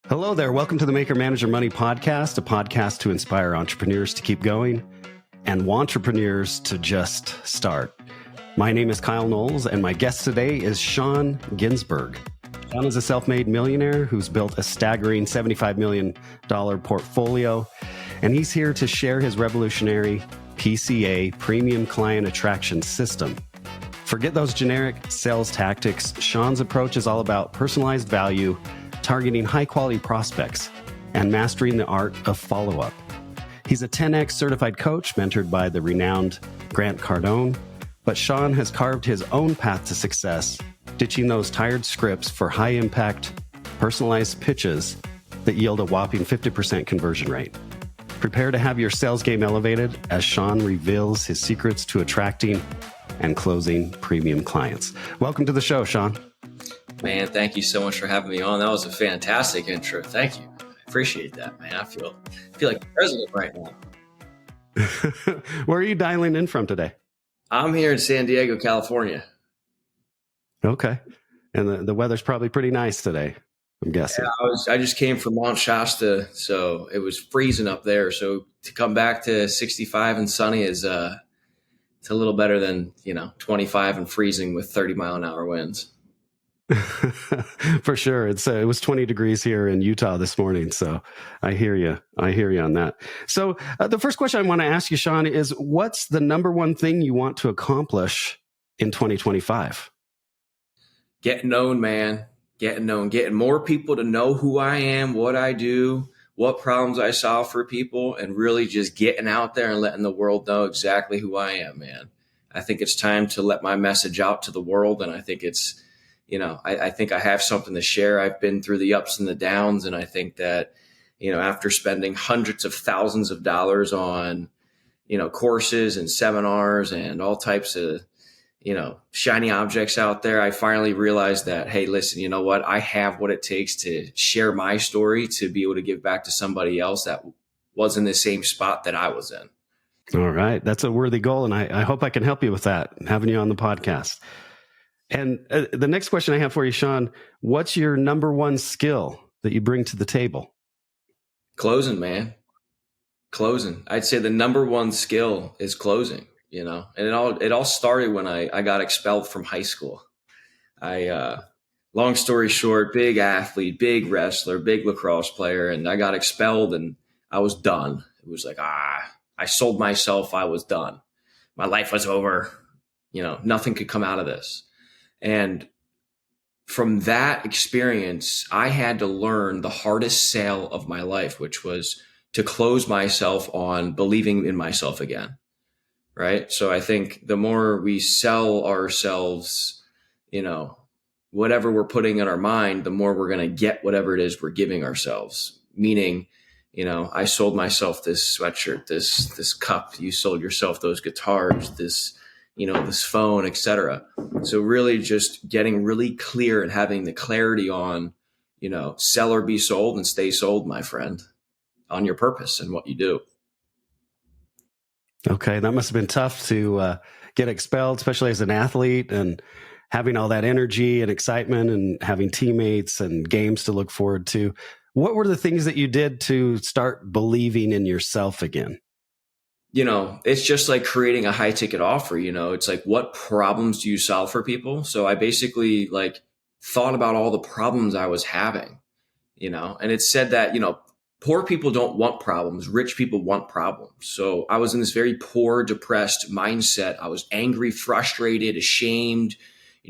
Hello there. Welcome to the Maker Manager Money podcast, a podcast to inspire entrepreneurs to keep going and entrepreneurs to just start. My name is Kyle Knowles, and my guest today is Sean Ginsburg. Sean is a self-made millionaire who's built a staggering $75 million portfolio, and he's here to share his revolutionary PCA, Premium Client Attraction System. Forget those generic sales tactics. Sean's approach is all about personalized value, targeting high-quality prospects, and mastering the art of follow-up. He's a 10X certified coach mentored by the renowned Grant Cardone, but Sean has carved his own path to success, ditching those tired scripts for high-impact, personalized pitches that yield a whopping 50% conversion rate. Prepare to have your sales game elevated as Sean reveals his secrets to attracting and closing premium clients. Welcome to the show, Sean. Man, thank you so much for having me on. That was a fantastic intro. Thank you. I appreciate that, man. I feel like the president right now. Where are you dialing in from today? I'm here in San Diego, California. Okay. And the weather's probably pretty nice today, I'm guessing. Yeah, I just came from Mount Shasta, so it was freezing up there. So to come back to 65 and sunny is it's a little better than, 25 and freezing with 30-mile-an-hour winds. For sure. It was 20 degrees here in Utah this morning. So I hear you. On that. So the first question I want to ask you, Sean, is what's the number one thing you want to accomplish in 2025? Get known, man. Getting known. Getting more people to know who I am, what I do, what problems I solve for people, and really just getting out there and letting the world know exactly who I am, man. I think it's time to let my message out to the world. And I think it's, I think I have something to share. I've been through the ups and the downs. And I think that, after spending hundreds of thousands of dollars on, courses and seminars and all types of, shiny objects out there, I finally realized that, hey, listen, you know what? I have what it takes to share my story, to be able to give back to somebody else that was in the same spot that I was in. All right. That's a worthy goal. And I hope I can help you with that, having you on the podcast. And the next question I have for you, Sean, what's your number one skill that you bring to the table? Closing, man. Closing. I'd say the number one skill is closing, and it all started when I got expelled from high school. Long story short, big athlete, big wrestler, big lacrosse player, and I got expelled and I was done. It was like, I sold myself. I was done. My life was over. Nothing could come out of this. And from that experience, I had to learn the hardest sale of my life, which was to close myself on believing in myself again. Right. So I think the more we sell ourselves, whatever we're putting in our mind, the more we're going to get whatever it is we're giving ourselves. Meaning, I sold myself this sweatshirt, this cup. You sold yourself those guitars, this phone, etc. So really just getting really clear and having the clarity on, sell or be sold, and stay sold, my friend, on your purpose and what you do. Okay. That must have been tough to get expelled, especially as an athlete, and having all that energy and excitement and having teammates and games to look forward to. What were the things that you did to start believing in yourself again? It's just like creating a high ticket offer. It's like, what problems do you solve for people? So I basically thought about all the problems I was having, and it said that, poor people don't want problems. Rich people want problems. So I was in this very poor, depressed mindset. I was angry, frustrated, ashamed.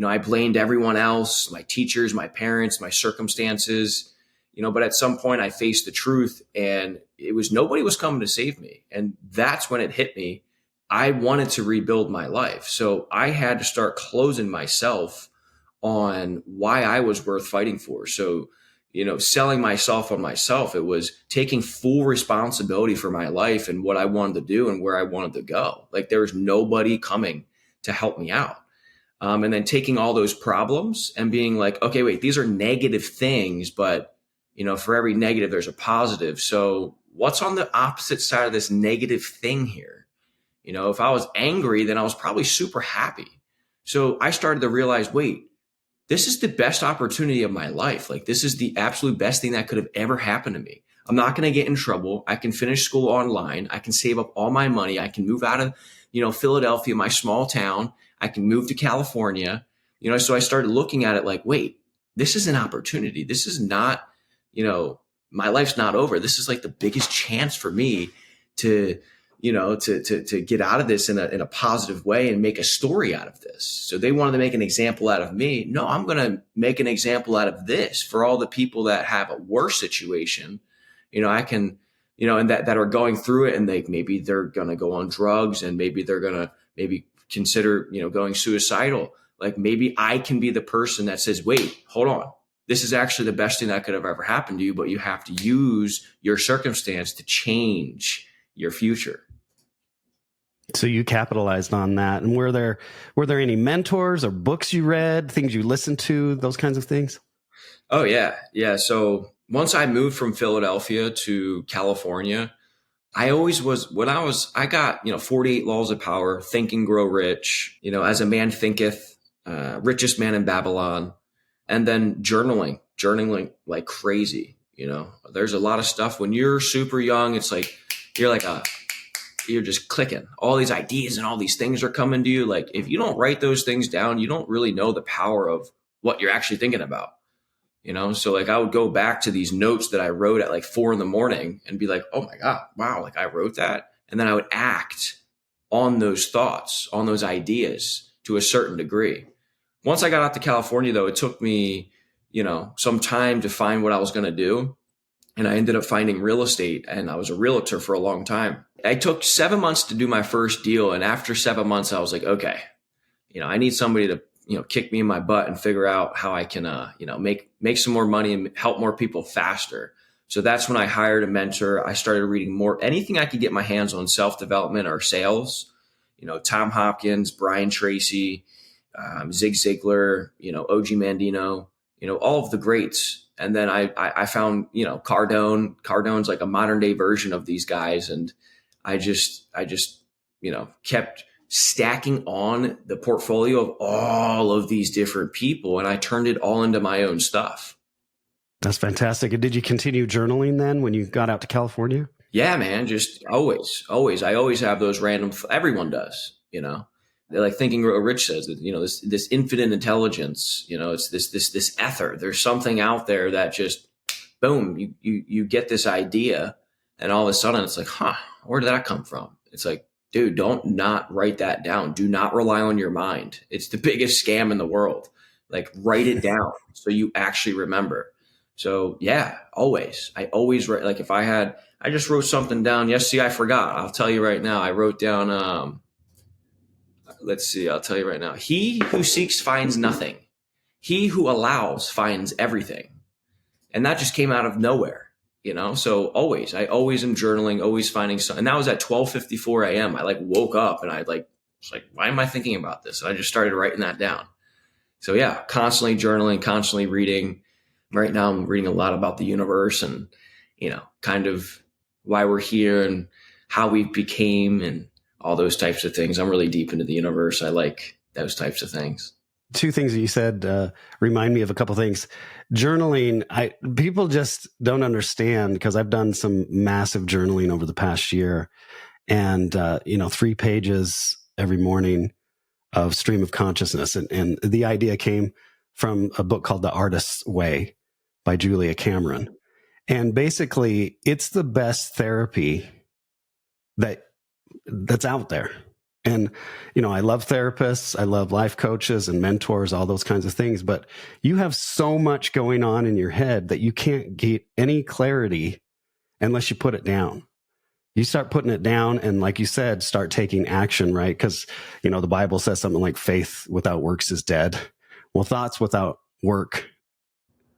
I blamed everyone else, my teachers, my parents, my circumstances, but at some point I faced the truth, and nobody was coming to save me. And that's when it hit me. I wanted to rebuild my life. So I had to start closing myself on why I was worth fighting for. So, selling myself on myself, it was taking full responsibility for my life and what I wanted to do and where I wanted to go. Like, there was nobody coming to help me out. And then taking all those problems and being like, okay, wait, these are negative things, but for every negative, there's a positive. So what's on the opposite side of this negative thing here? If I was angry, then I was probably super happy. So I started to realize, wait, this is the best opportunity of my life. Like, this is the absolute best thing that could have ever happened to me. I'm not going to get in trouble. I can finish school online. I can save up all my money. I can move out of, Philadelphia, my small town. I can move to California. So I started looking at it like, wait, this is an opportunity. This is not, my life's not over. This is like the biggest chance for me to, to get out of this in a positive way and make a story out of this. So they wanted to make an example out of me. No, I'm going to make an example out of this for all the people that have a worse situation. I can, and that are going through it, and maybe they're going to go on drugs, and maybe they're going to consider, going suicidal. Like, maybe I can be the person that says, wait, hold on. This is actually the best thing that could have ever happened to you, but you have to use your circumstance to change your future. So you capitalized on that. And were there any mentors or books you read, things you listened to, those kinds of things? Oh, yeah. Yeah. So once I moved from Philadelphia to California, I got, 48 Laws of Power, Think and Grow Rich, As a Man Thinketh, Richest Man in Babylon, and then journaling like crazy. There's a lot of stuff when you're super young. It's like, you're just clicking. All these ideas and all these things are coming to you. Like, if you don't write those things down, you don't really know the power of what you're actually thinking about. So like, I would go back to these notes that I wrote at like 4 a.m. and be like, oh my God, wow. Like, I wrote that. And then I would act on those thoughts, on those ideas to a certain degree. Once I got out to California, though, it took me, some time to find what I was going to do. And I ended up finding real estate, and I was a realtor for a long time. I took 7 months to do my first deal. And after 7 months, I was like, okay, I need somebody to, kick me in my butt and figure out how I can, make some more money and help more people faster. So that's when I hired a mentor. I started reading more, anything I could get my hands on, self-development or sales, Tom Hopkins, Brian Tracy, Zig Ziglar, OG Mandino, all of the greats. And then I found, Cardone. Cardone's like a modern day version of these guys. And I just, kept stacking on the portfolio of all of these different people. And I turned it all into my own stuff. That's fantastic. And did you continue journaling then when you got out to California? Yeah, man. Just always. I always have those random, everyone does, They're like Think and Grow Rich says that, this infinite intelligence, it's this ether. There's something out there that just, boom, you get this idea, and all of a sudden it's like, where did that come from? It's like, dude, don't not write that down. Do not rely on your mind. It's the biggest scam in the world. Like, write it down so you actually remember. So yeah, always. I always write. Like, if I just wrote something down. Yes, see, I forgot. I'll tell you right now. I wrote down, let's see, I'll tell you right now. He who seeks finds nothing. He who allows finds everything. And that just came out of nowhere, So I always am journaling, always finding something. And that was at 12:54 a.m. I woke up and I was like, why am I thinking about this? And I just started writing that down. So yeah, constantly journaling, constantly reading. Right now I'm reading a lot about the universe and, kind of why we're here and how we became and all those types of things. I'm really deep into the universe. I like those types of things. Two things that you said remind me of a couple things. Journaling, people just don't understand, because I've done some massive journaling over the past year, and 3 pages every morning of stream of consciousness. And the idea came from a book called The Artist's Way by Julia Cameron. And basically, it's the best therapy that's out there. And, I love therapists, I love life coaches and mentors, all those kinds of things. But you have so much going on in your head that you can't get any clarity unless you put it down. You start putting it down and, like you said, start taking action, right? Because, the Bible says something like faith without works is dead. Well, thoughts without work,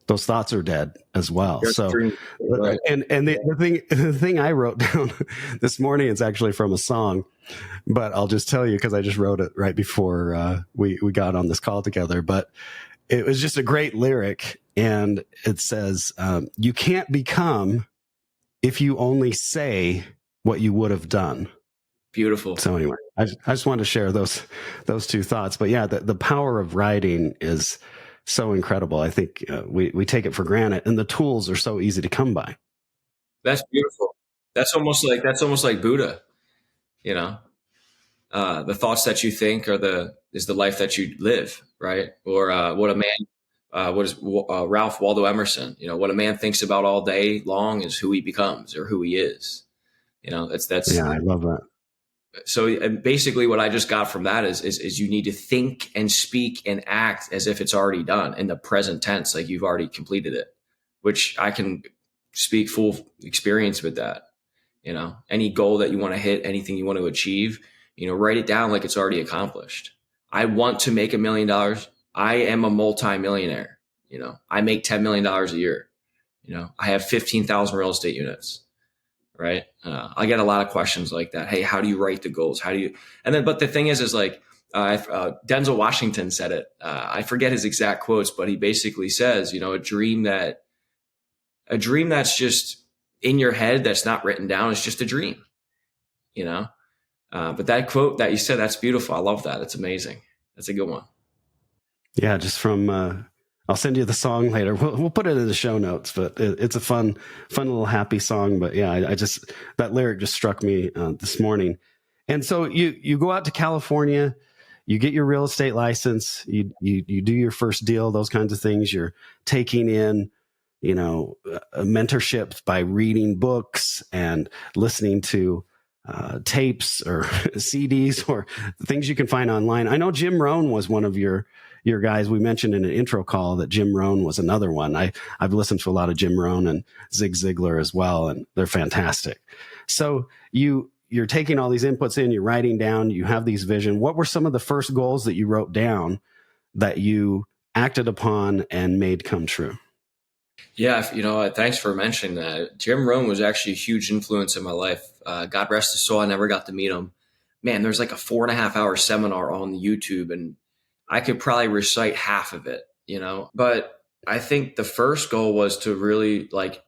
those thoughts are dead as well. So, and the thing I wrote down this morning is actually from a song, but I'll just tell you, because I just wrote it right before we got on this call together. But it was just a great lyric, and it says, "You can't become if you only say what you would have done." Beautiful. So anyway, I just wanted to share those two thoughts. But yeah, the power of writing is so incredible. I think we take it for granted, and the tools are so easy to come by. That's beautiful. That's almost like Buddha, you know. The thoughts that you think is the life that you live, right? Or what is Ralph Waldo Emerson? You know, what a man thinks about all day long is who he becomes or who he is. You know, that's Yeah, I love that. so. And basically, what I just got from that is you need to think and speak and act as if it's already done in the present tense, like you've already completed it. Which I can speak full experience with that. You know, any goal that you want to hit, anything you want to achieve, you know, write it down like it's already accomplished. I want to make $1 million. I am a multi-millionaire. You know, I make $10 million a year. You know, I have 15,000 real estate units, right? I get a lot of questions like that. Hey, how do you write the goals? How do you, and then, but the thing is like, Denzel Washington said it. I forget his exact quotes, but he basically says, you know, a dream that's just in your head, that's not written down, is just a dream, you know? But that quote that you said, that's beautiful. I love that. That's amazing. That's a good one. Yeah, just from I'll send you the song later. We'll put it in the show notes, but it's a fun little happy song. But yeah, I just, that lyric just struck me this morning. And so you go out to California, you get your real estate license, you do your first deal, those kinds of things. You're taking in, you know, mentorship by reading books and listening to tapes or CDs or things you can find online. I know Jim Rohn was one of your guys. We mentioned in an intro call that Jim Rohn was another one. I've listened to a lot of Jim Rohn and Zig Ziglar as well, and they're fantastic. So you're taking all these inputs in, you're writing down, you have these vision. What were some of the first goals that you wrote down that you acted upon and made come true? Yeah, you know, thanks for mentioning that. Jim Rohn was actually a huge influence in my life. God rest his soul. I never got to meet him. Man, there's like a 4.5-hour seminar on YouTube, and I could probably recite half of it, you know. But I think the first goal was to really like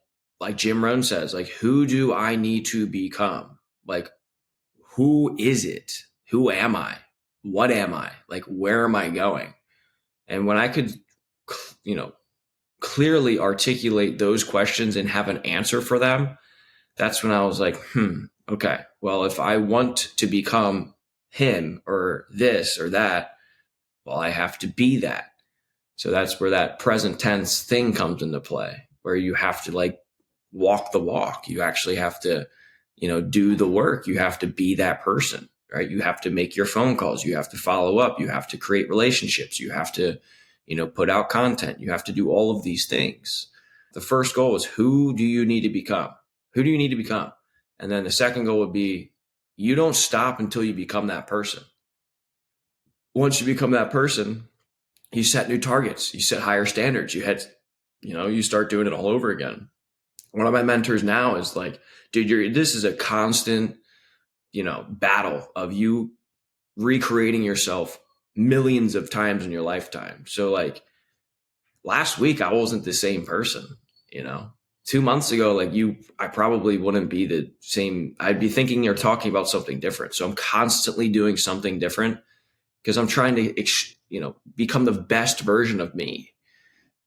Jim Rohn says, like, who do I need to become? Like, who is it? Who am I? What am I? Like, where am I going? And when I could, you know, clearly articulate those questions and have an answer for them, that's when I was like, okay, well, if I want to become him or this or that, well, I have to be that. So that's where that present tense thing comes into play, where you have to like walk the walk. You actually have to, you know, do the work. You have to be that person, right? You have to make your phone calls. You have to follow up. You have to create relationships. You have to, you know, put out content. You have to do all of these things. The first goal is, who do you need to become? Who do you need to become? And then the second goal would be, you don't stop until you become that person. Once you become that person, you set new targets, you set higher standards, you start doing it all over again. One of my mentors now is like, dude, this is a constant, you know, battle of you recreating yourself millions of times in your lifetime. So like last week, I wasn't the same person, you know. 2 months ago, like I probably wouldn't be the same. I'd be thinking you're talking about something different. So I'm constantly doing something different because I'm trying to, you know, become the best version of me,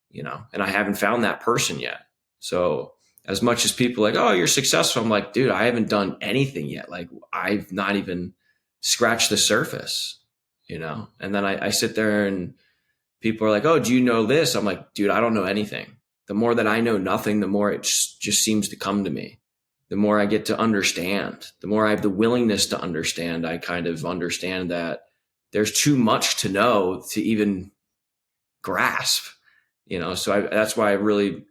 you know, and I haven't found that person yet. So as much as people are like, oh, you're successful, I'm like, dude, I haven't done anything yet. Like I've not even scratched the surface, you know? And then I sit there and people are like, oh, do you know this? I'm like, dude, I don't know anything. The more that I know nothing, the more it just seems to come to me. The more I get to understand, the more I have the willingness to understand, I kind of understand that there's too much to know to even grasp, you know? So that's why I really,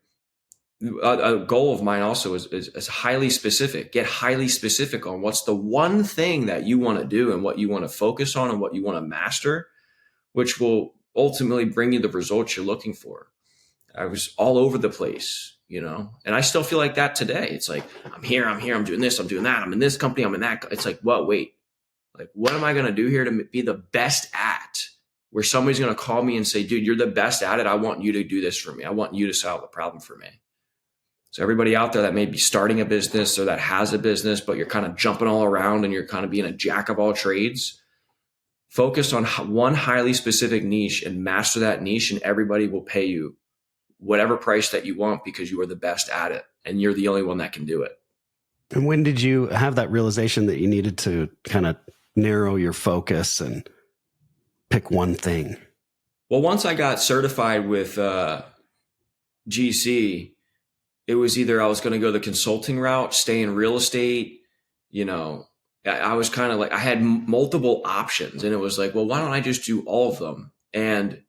a goal of mine also is highly specific. Get highly specific on what's the one thing that you want to do and what you want to focus on and what you want to master, which will ultimately bring you the results you're looking for. I was all over the place, you know, and I still feel like that today. It's like, I'm here, I'm doing this, I'm doing that. I'm in this company, I'm in that. It's like, well, wait, like, what am I going to do here to be the best at, where somebody's going to call me and say, dude, you're the best at it. I want you to do this for me. I want you to solve the problem for me. So everybody out there that may be starting a business or that has a business, but you're kind of jumping all around and you're kind of being a jack of all trades, Focus on one highly specific niche and master that niche, and everybody will pay you whatever price that you want because you are the best at it and you're the only one that can do it. And when did you have that realization that you needed to kind of narrow your focus and pick one thing? Well, once I got certified with GC, it was either I was going to go the consulting route, stay in real estate. I was kind of like, I had multiple options, and it was like, well, why don't I just do all of them? And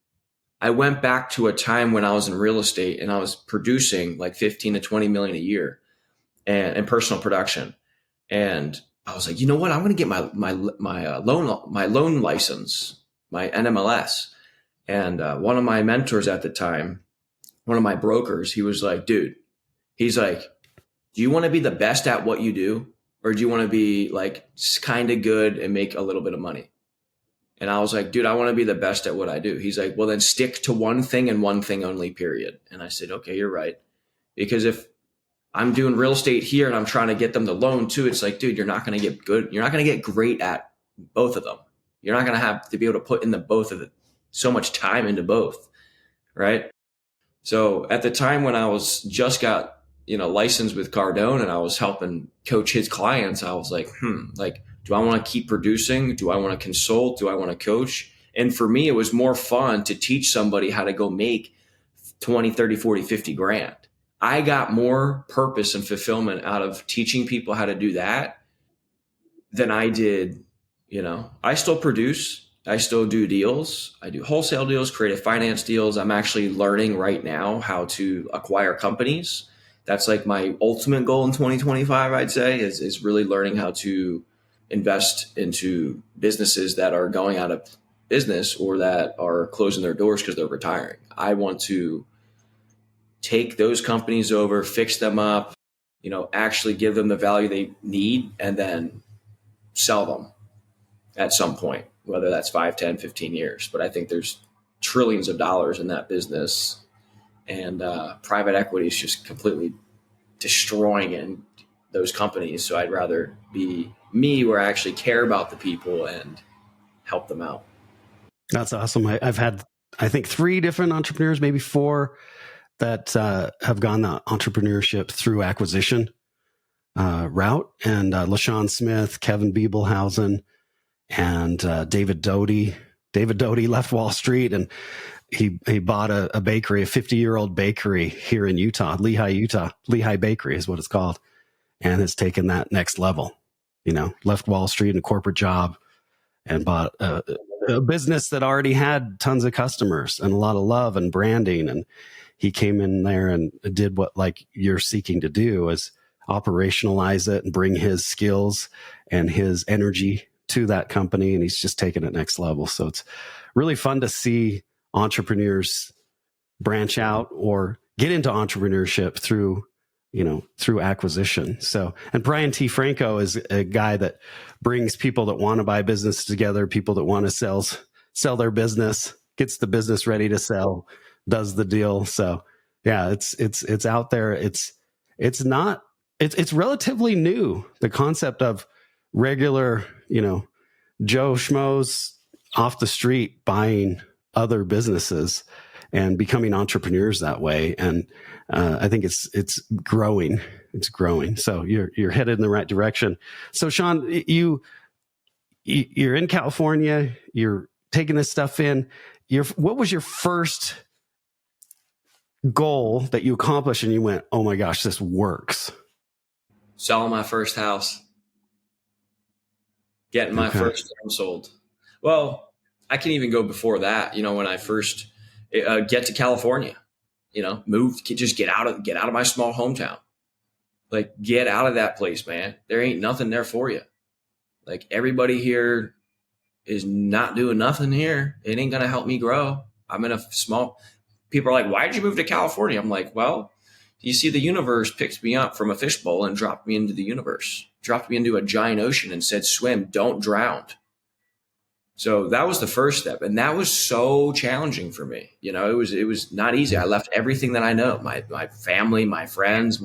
I went back to a time when I was in real estate and I was producing like 15 to 20 million a year and in personal production. And I was like, you know what? I'm going to get my loan license, my NMLS. And one of my mentors at the time, one of my brokers, he was like, dude, he's like, do you want to be the best at what you do? Or do you want to be like kind of good and make a little bit of money? And I was like, dude, I want to be the best at what I do. He's like, well, then stick to one thing and one thing only, period. And I said, okay, you're right. Because if I'm doing real estate here and I'm trying to get them the loan too, it's like, dude, you're not going to get good. You're not going to get great at both of them. You're not going to have to be able to put in the both of it so much time into both. Right. So at the time when I was just got, licensed with Cardone and I was helping coach his clients, I was like, do I want to keep producing? Do I want to consult? Do I want to coach? And for me, it was more fun to teach somebody how to go make 20, 30, 40, 50 grand. I got more purpose and fulfillment out of teaching people how to do that than I did. I still produce. I still do deals. I do wholesale deals, creative finance deals. I'm actually learning right now how to acquire companies. That's like my ultimate goal in 2025, I'd say, is really learning how to invest into businesses that are going out of business or that are closing their doors because they're retiring. I want to take those companies over, fix them up, actually give them the value they need, and then sell them at some point, whether that's 5, 10, 15 years. But I think there's trillions of dollars in that business, and private equity is just completely destroying in those companies. So I'd rather be me where I actually care about the people and help them out. That's awesome. I've had, I think, 3 different entrepreneurs, maybe 4, that have gone the entrepreneurship through acquisition route. And LaShawn Smith, Kevin Biebelhausen, and David Doty. David Doty left Wall Street and he bought a bakery, a 50-year-old bakery here in Utah, Utah. Lehigh Bakery is what it's called, and has taken that next level. Left Wall Street in a corporate job and bought a business that already had tons of customers and a lot of love and branding. And he came in there and did what like you're seeking to do, is operationalize it and bring his skills and his energy to that company. And he's just taken it next level. So it's really fun to see entrepreneurs branch out or get into entrepreneurship through acquisition. So, and Brian T. Franco is a guy that brings people that want to buy business together, people that want to sell their business, gets the business ready to sell, does the deal. So yeah, it's out there. It's relatively new. The concept of regular, Joe Schmoes off the street buying other businesses and becoming entrepreneurs that way. And I think it's growing. It's growing. So you're headed in the right direction. So Sean, you're in California. You're taking this stuff in. What was your first goal that you accomplished and you went, oh my gosh, this works? Selling my first house. Getting my first home sold. Well, I can even go before that. When I first get to California, just get out of my small hometown. Like, get out of that place, man. There ain't nothing there for you. Like, everybody here is not doing nothing here. It ain't going to help me grow. I'm in a small, people are like, why did you move to California? I'm like, well, you see, the universe picked me up from a fishbowl and dropped me into the universe, dropped me into a giant ocean and said, swim, don't drown. So that was the first step. And that was so challenging for me. It was not easy. I left everything that I know, my family, my friends,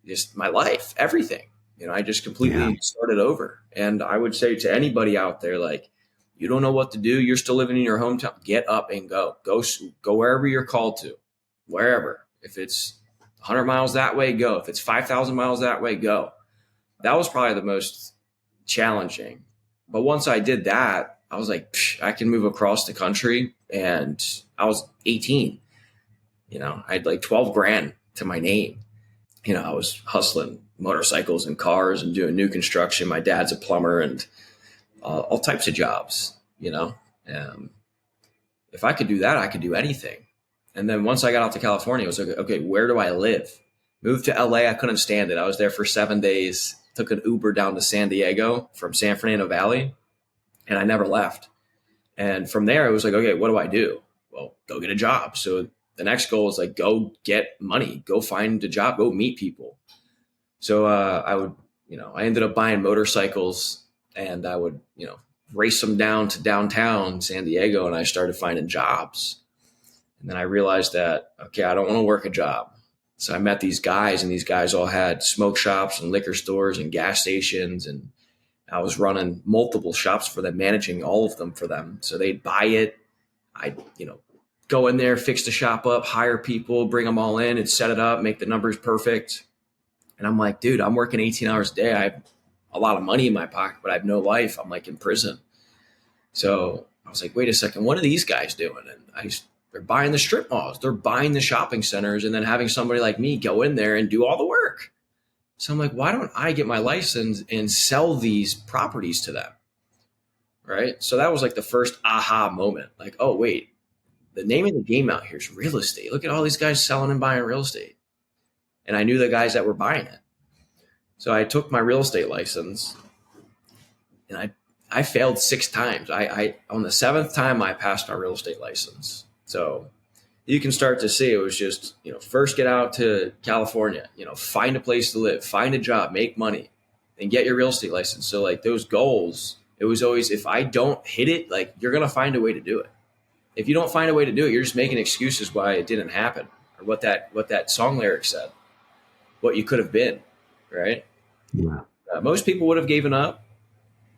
just my life, everything. I just completely started over. And I would say to anybody out there, like, You don't know what to do. You're still living in your hometown. Get up and go. Go wherever you're called to, wherever. If it's 100 miles that way, go. If it's 5,000 miles that way, go. That was probably the most challenging. But once I did that, I was like, I can move across the country. And I was 18. I had like 12 grand to my name. I was hustling motorcycles and cars and doing new construction. My dad's a plumber and all types of jobs, if I could do that, I could do anything. And then once I got out to California, it was like, okay, where do I live? Moved to LA. I couldn't stand it. I was there for 7 days, took an Uber down to San Diego from San Fernando Valley, and I never left. And from there, it was like, okay, what do I do? Well, go get a job. So the next goal is like, go get money, go find a job, go meet people. So I ended up buying motorcycles, and I would, race them down to downtown San Diego, and I started finding jobs. And then I realized that, okay, I don't want to work a job. So I met these guys, and these guys all had smoke shops and liquor stores and gas stations. And I was running multiple shops for them, managing all of them for them. So they'd buy it. I'd, go in there, fix the shop up, hire people, bring them all in and set it up, make the numbers perfect. And I'm like, dude, I'm working 18 hours a day. I have a lot of money in my pocket, but I have no life. I'm like in prison. So I was like, wait a second, what are these guys doing? And they're buying the strip malls, they're buying the shopping centers, and then having somebody like me go in there and do all the work. So I'm like, why don't I get my license and sell these properties to them? Right. So that was like the first aha moment. Like, oh, wait, the name of the game out here is real estate. Look at all these guys selling and buying real estate. And I knew the guys that were buying it. So I took my real estate license, and I failed 6 times. I on the 7th time I passed my real estate license. So you can start to see it was just, first get out to California, find a place to live, find a job, make money, and get your real estate license. So like those goals, it was always, if I don't hit it, like you're going to find a way to do it. If you don't find a way to do it, you're just making excuses why it didn't happen, or what that song lyric said, what you could have been, right? Yeah. Most people would have given up,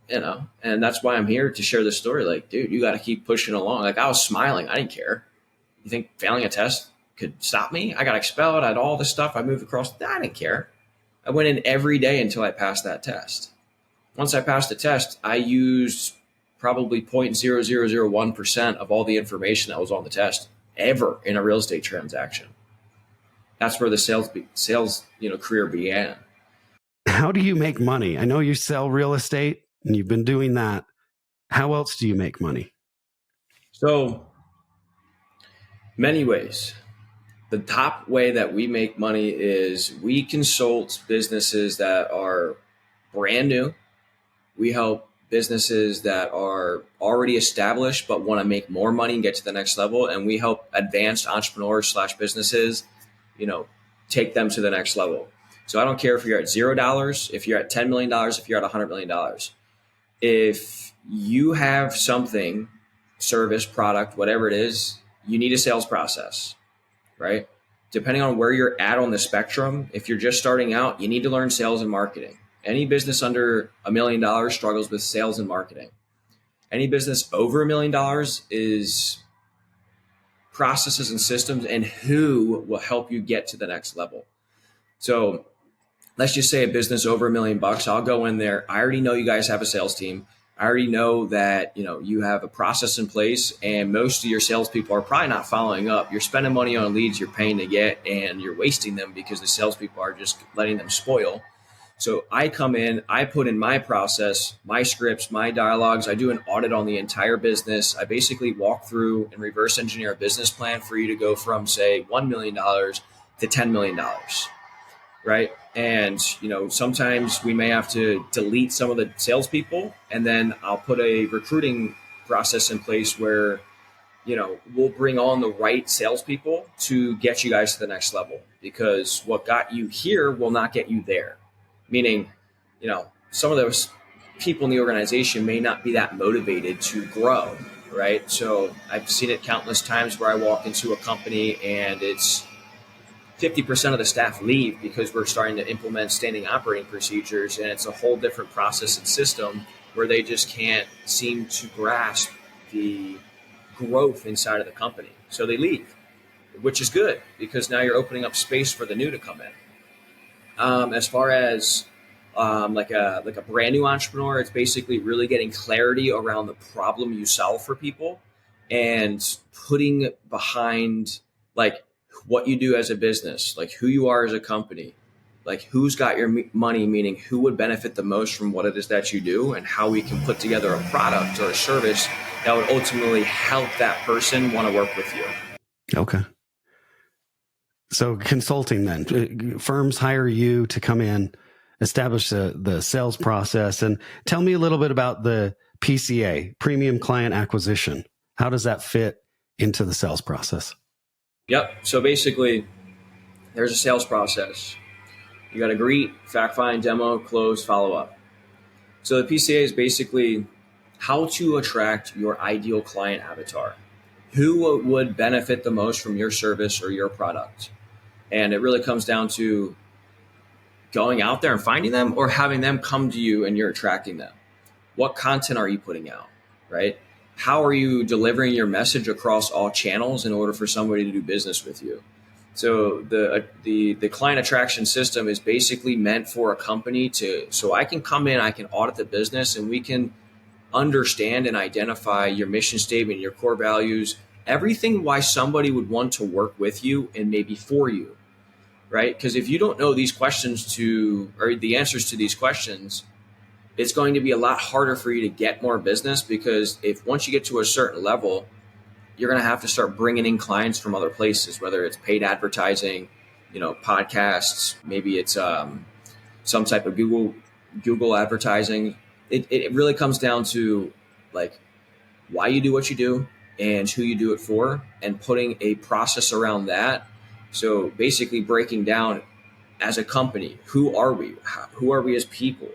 and that's why I'm here to share this story. Like, dude, you got to keep pushing along. Like I was smiling. I didn't care. You think failing a test could stop me? I got expelled. I had all this stuff. I moved across. I didn't care. I went in every day until I passed that test. Once I passed the test, I used probably 0.0001% of all the information that was on the test ever in a real estate transaction. That's where the sales career began. How do you make money? I know you sell real estate and you've been doing that. How else do you make money? So many ways. The top way that we make money is we consult businesses that are brand new. We help businesses that are already established but want to make more money and get to the next level. And we help advanced entrepreneurs / businesses, take them to the next level. So I don't care if you're at $0, if you're at $10 million, if you're at $100 million. If you have something, service, product, whatever it is, you need a sales process, right? Depending on where you're at on the spectrum, if you're just starting out, you need to learn sales and marketing. Any business under $1 million struggles with sales and marketing. Any business over $1 million is processes and systems and who will help you get to the next level. So let's just say a business over $1 million. I'll go in there. I already know you guys have a sales team. I already know that, you have a process in place, and most of your salespeople are probably not following up. You're spending money on leads you're paying to get, and you're wasting them because the salespeople are just letting them spoil. So I come in, I put in my process, my scripts, my dialogues. I do an audit on the entire business. I basically walk through and reverse engineer a business plan for you to go from, say, $1 million to $10 million. Right. And, sometimes we may have to delete some of the salespeople, and then I'll put a recruiting process in place where, we'll bring on the right salespeople to get you guys to the next level, because what got you here will not get you there. Meaning, some of those people in the organization may not be that motivated to grow. Right. So I've seen it countless times where I walk into a company and it's 50% of the staff leave because we're starting to implement standing operating procedures, and it's a whole different process and system where they just can't seem to grasp the growth inside of the company. So they leave, which is good because now you're opening up space for the new to come in. As far as like a brand new entrepreneur, it's basically really getting clarity around the problem you solve for people and putting behind like what you do as a business, like who you are as a company, like who's got your money, meaning who would benefit the most from what it is that you do, and how we can put together a product or a service that would ultimately help that person want to work with you. Okay. So consulting then, firms hire you to come in, establish the sales process, and tell me a little bit about the PCA, premium client acquisition. How does that fit into the sales process? Yep. So basically, there's a sales process. You got to greet, fact find, demo, close, follow up. So the PCA is basically how to attract your ideal client avatar. Who would benefit the most from your service or your product? And it really comes down to going out there and finding them, or having them come to you and you're attracting them. What content are you putting out, right? How are you delivering your message across all channels in order for somebody to do business with you? So the client attraction system is basically meant for a company so I can come in, I can audit the business, and we can understand and identify your mission statement, your core values, everything why somebody would want to work with you and maybe for you, right? Because if you don't know these questions or the answers to these questions, it's going to be a lot harder for you to get more business, because once you get to a certain level, you're going to have to start bringing in clients from other places, whether it's paid advertising, podcasts, maybe it's some type of Google advertising. It really comes down to like why you do what you do and who you do it for, and putting a process around that. So basically breaking down as a company, who are we? Who are we as people?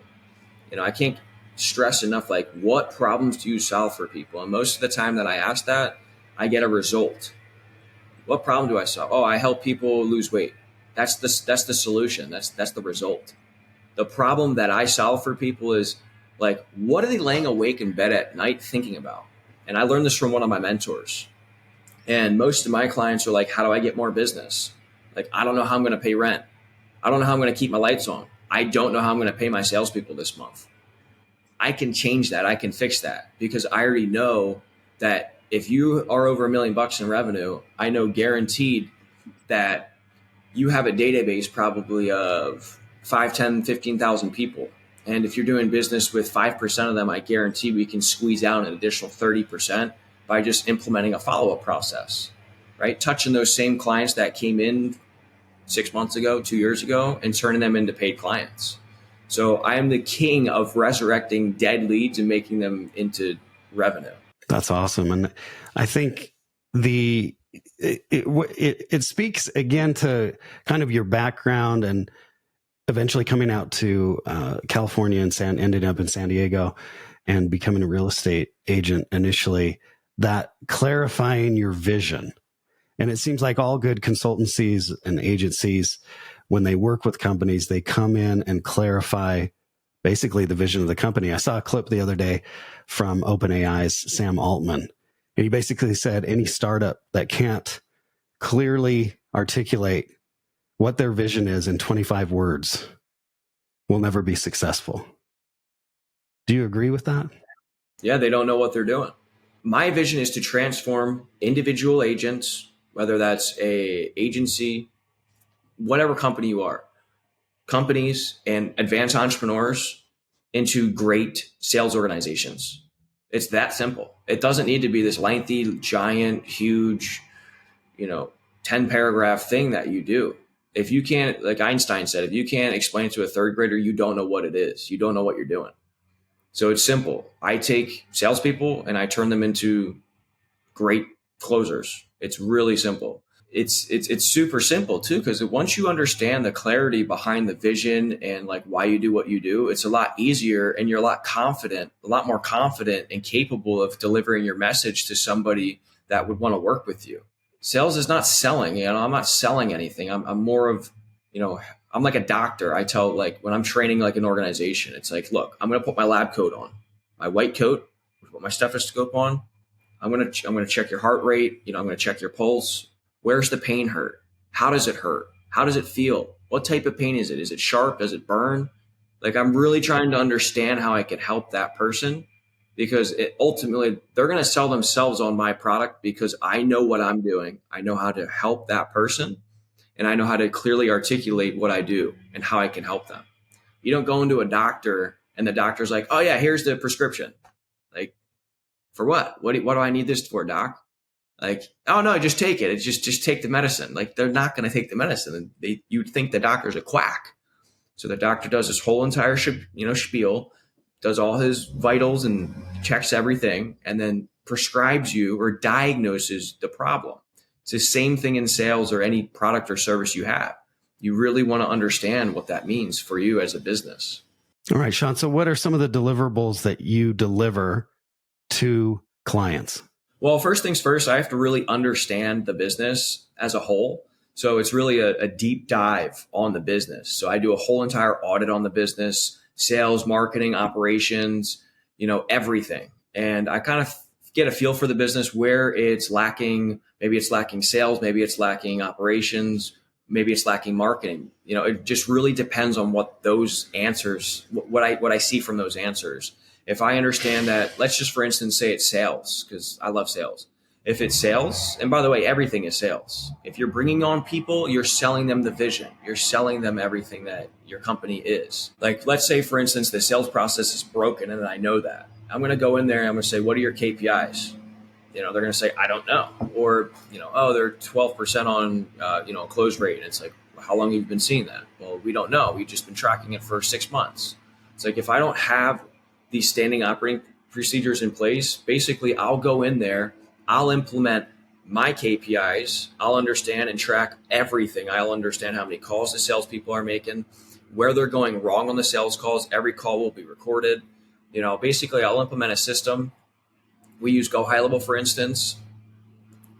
I can't stress enough, like, what problems do you solve for people? And most of the time that I ask that, I get a result. What problem do I solve? Oh, I help people lose weight. That's the solution. That's the result. The problem that I solve for people is like, what are they laying awake in bed at night thinking about? And I learned this from one of my mentors. And most of my clients are like, how do I get more business? Like, I don't know how I'm going to pay rent. I don't know how I'm going to keep my lights on. I don't know how I'm going to pay my salespeople this month. I can change that. I can fix that, because I already know that if you are over $1 million in revenue, I know guaranteed that you have a database probably of 5, 10, 15,000 people. And if you're doing business with 5% of them, I guarantee we can squeeze out an additional 30% by just implementing a follow-up process, right? Touching those same clients that came in 6 months ago, 2 years ago, and turning them into paid clients. So I am the king of resurrecting dead leads and making them into revenue. That's awesome. And I think it speaks again to kind of your background and eventually coming out to California and ending up in San Diego and becoming a real estate agent initially, that clarifying your vision. And it seems like all good consultancies and agencies, when they work with companies, they come in and clarify basically the vision of the company. I saw a clip the other day from OpenAI's Sam Altman, and he basically said any startup that can't clearly articulate what their vision is in 25 words will never be successful. Do you agree with that? Yeah, they don't know what they're doing. My vision is to transform individual agents, whether that's a agency, whatever company you are, companies and advanced entrepreneurs, into great sales organizations. It's that simple. It doesn't need to be this lengthy, giant, huge, 10 paragraph thing that you do. If you can't, like Einstein said, if you can't explain it to a third grader, you don't know what it is. You don't know what you're doing. So it's simple. I take salespeople and I turn them into great closers. It's really simple. It's super simple too, because once you understand the clarity behind the vision and like why you do what you do, it's a lot easier and you're a lot more confident and capable of delivering your message to somebody that would want to work with you. Sales is not selling. I'm not selling anything. I'm more of, I'm like a doctor. I tell, like, when I'm training like an organization, it's like, look, I'm going to put my lab coat on. my white coat, put my stethoscope on. I'm going to check your heart rate. I'm going to check your pulse. Where's the pain hurt? How does it hurt? How does it feel? What type of pain is it? Is it sharp? Does it burn? Like, I'm really trying to understand how I can help that person, because ultimately they're going to sell themselves on my product because I know what I'm doing. I know how to help that person, and I know how to clearly articulate what I do and how I can help them. You don't go into a doctor and the doctor's like, oh yeah, here's the prescription. Like, for what? What do I need this for, doc? Like, oh no, just take it. It's just take the medicine. Like, they're not going to take the medicine. You'd think the doctor's a quack. So the doctor does his whole entire spiel, does all his vitals and checks everything, and then prescribes you or diagnoses the problem. It's the same thing in sales or any product or service you have. You really want to understand what that means for you as a business. All right, Sean. So what are some of the deliverables that you deliver to clients? Well, first things first, I have to really understand the business as a whole. So it's really a deep dive on the business. So I do a whole entire audit on the business, sales, marketing, operations, everything. And I kind of get a feel for the business, where it's lacking. Maybe it's lacking sales. Maybe it's lacking operations. Maybe it's lacking marketing. It just really depends on what those answers, what I see from those answers. If I understand that, let's just, for instance, say it's sales, because I love sales. If it's sales, and by the way, everything is sales. If you're bringing on people, you're selling them the vision. You're selling them everything that your company is. Like, let's say, for instance, the sales process is broken, and I know that. I'm going to go in there and I'm going to say, what are your KPIs? They're going to say, I don't know. Or, oh, they're 12% on, close rate. And it's like, how long have you been seeing that? Well, we don't know. We've just been tracking it for 6 months. It's like, if I don't have these standing operating procedures in place, basically I'll go in there, I'll implement my KPIs, I'll understand and track everything. I'll understand how many calls the salespeople are making, where they're going wrong on the sales calls. Every call will be recorded. Basically I'll implement a system. We use Go High Level, for instance.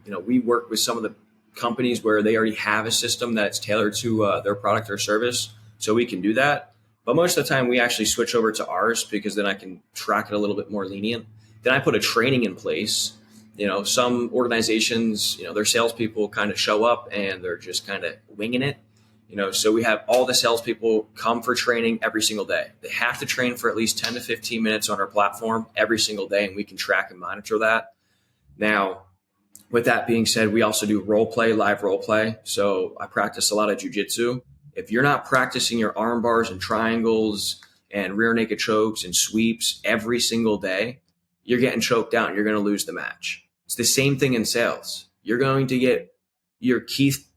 We work with some of the companies where they already have a system that's tailored to their product or service, so we can do that. But most of the time we actually switch over to ours, because then I can track it a little bit more lenient. Then I put a training in place. Some organizations, their salespeople kind of show up and they're just kind of winging it. So we have all the salespeople come for training every single day. They have to train for at least 10 to 15 minutes on our platform every single day, and we can track and monitor that. Now, with that being said, we also do live role play. So I practice a lot of jujitsu. If you're not practicing your arm bars and triangles and rear naked chokes and sweeps every single day, you're getting choked out and you're going to lose the match. It's the same thing in sales. You're going to get your teeth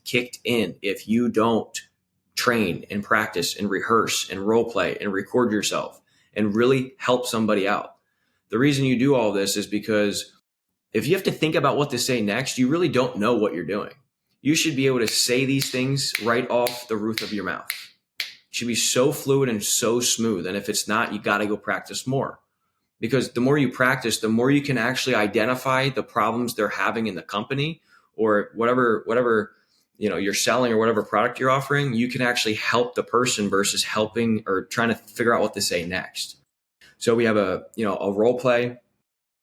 kicked in if you don't train and practice and rehearse and role play and record yourself and really help somebody out. The reason you do all this is because if you have to think about what to say next, you really don't know what you're doing. You should be able to say these things right off the roof of your mouth. It should be so fluid and so smooth. And if it's not, you got to go practice more. Because the more you practice, the more you can actually identify the problems they're having in the company, or whatever you're selling, or whatever product you're offering. You can actually help the person versus helping or trying to figure out what to say next. So we have a role play,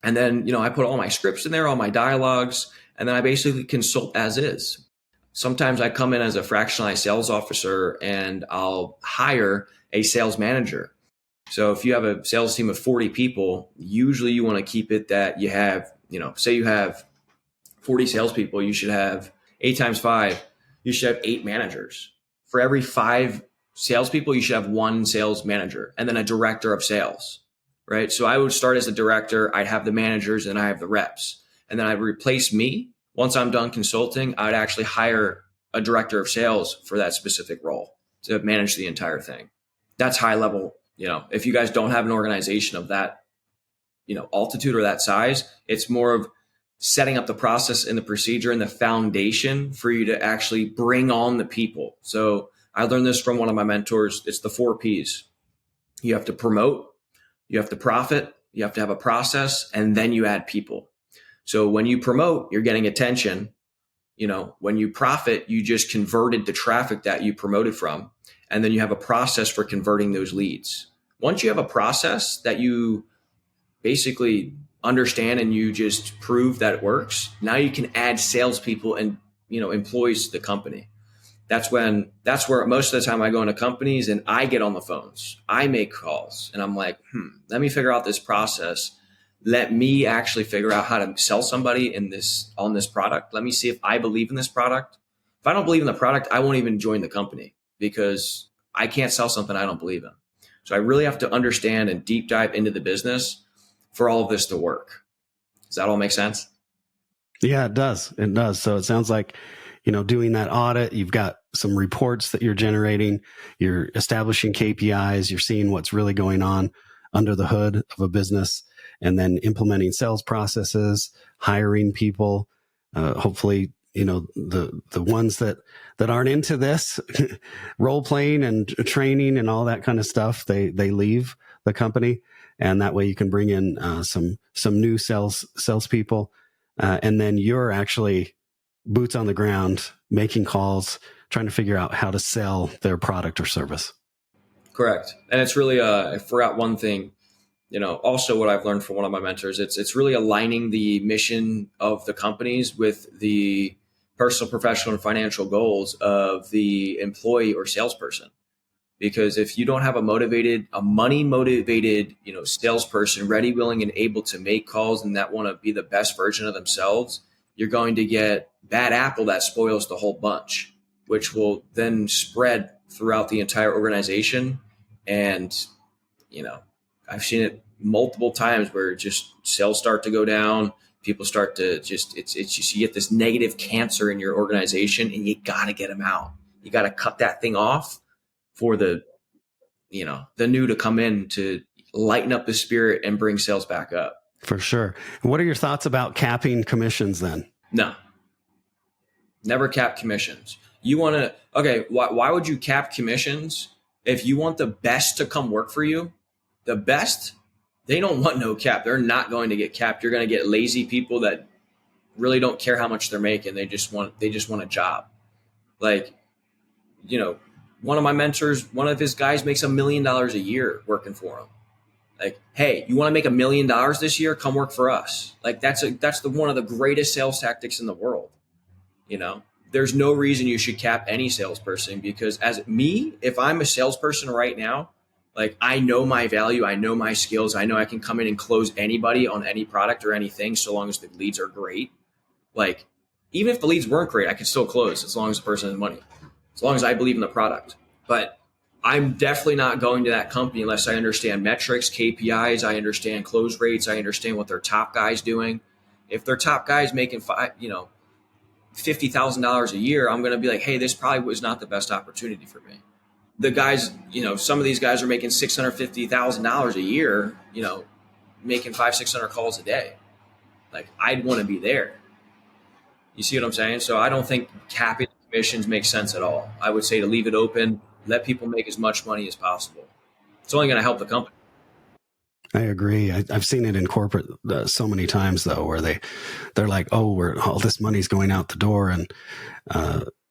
and then I put all my scripts in there, all my dialogues, and then I basically consult as is. Sometimes I come in as a fractionalized sales officer and I'll hire a sales manager. So if you have a sales team of 40 people, usually you want to keep it that you have, say you have 40 salespeople, you should have 8 times 5, you should have 8 managers. For every 5 salespeople, you should have 1 sales manager and then a director of sales, right? So I would start as a director, I'd have the managers, and I have the reps. And then I'd replace me. Once I'm done consulting, I'd actually hire a director of sales for that specific role to manage the entire thing. That's high level. If you guys don't have an organization of that, altitude or that size, it's more of setting up the process and the procedure and the foundation for you to actually bring on the people. So I learned this from one of my mentors. It's the 4 Ps. You have to promote, you have to profit, you have to have a process, and then you add people. So when you promote, you're getting attention. When you profit, you just converted the traffic that you promoted from. And then you have a process for converting those leads. once you have a process that you basically understand and you just prove that it works, now you can add salespeople and, employees to the company. That's where most of the time I go into companies and I get on the phones, I make calls, and I'm like, let me figure out this process. Let me actually figure out how to sell somebody on this product. Let me see if I believe in this product. If I don't believe in the product, I won't even join the company, because I can't sell something I don't believe in. So I really have to understand and deep dive into the business for all of this to work. Does that all make sense? Yeah, it does. It does. So it sounds like, doing that audit, you've got some reports that you're generating, you're establishing KPIs, you're seeing what's really going on under the hood of a business, and then implementing sales processes, hiring people, hopefully, the ones that aren't into this role playing and training and all that kind of stuff, they leave the company. And that way you can bring in some new salespeople. And then you're actually boots on the ground, making calls, trying to figure out how to sell their product or service. Correct. And it's really, I forgot one thing, also what I've learned from one of my mentors, it's really aligning the mission of the companies with the personal, professional, and financial goals of the employee or salesperson. Because if you don't have a money motivated, salesperson ready, willing, and able to make calls and that want to be the best version of themselves, you're going to get bad apple that spoils the whole bunch, which will then spread throughout the entire organization. And, I've seen it multiple times where just sales start to go down. People start to it's just, you get this negative cancer in your organization, and you got to get them out. You got to cut that thing off for the new to come in to lighten up the spirit and bring sales back up. For sure. What are your thoughts about capping commissions then? No, never cap commissions. Why would you cap commissions? If you want the best to come work for you, the best, they don't want no cap. They're not going to get capped. You're going to get lazy people that really don't care how much they're making. They just want a job. Like, one of my mentors, one of his guys makes $1 million a year working for him. Like, hey, you want to make $1 million this year? Come work for us. Like, that's one of the greatest sales tactics in the world. There's no reason you should cap any salesperson, because if I'm a salesperson right now, like, I know my value, I know my skills, I know I can come in and close anybody on any product or anything, so long as the leads are great. Like, even if the leads weren't great, I could still close as long as the person has money, as long as I believe in the product. But I'm definitely not going to that company unless I understand metrics, KPIs, I understand close rates, I understand what their top guy's doing. If their top guy's making $50,000 a year, I'm going to be like, hey, this probably was not the best opportunity for me. The guys, some of these guys are making $650,000 a year, making 500-600 calls a day. Like, I'd want to be there. You see what I'm saying? So I don't think capping commissions make sense at all. I would say to leave it open, let people make as much money as possible. It's only going to help the company. I agree. I've seen it in corporate so many times, though, where they're like, "Oh, all this money's going out the door," and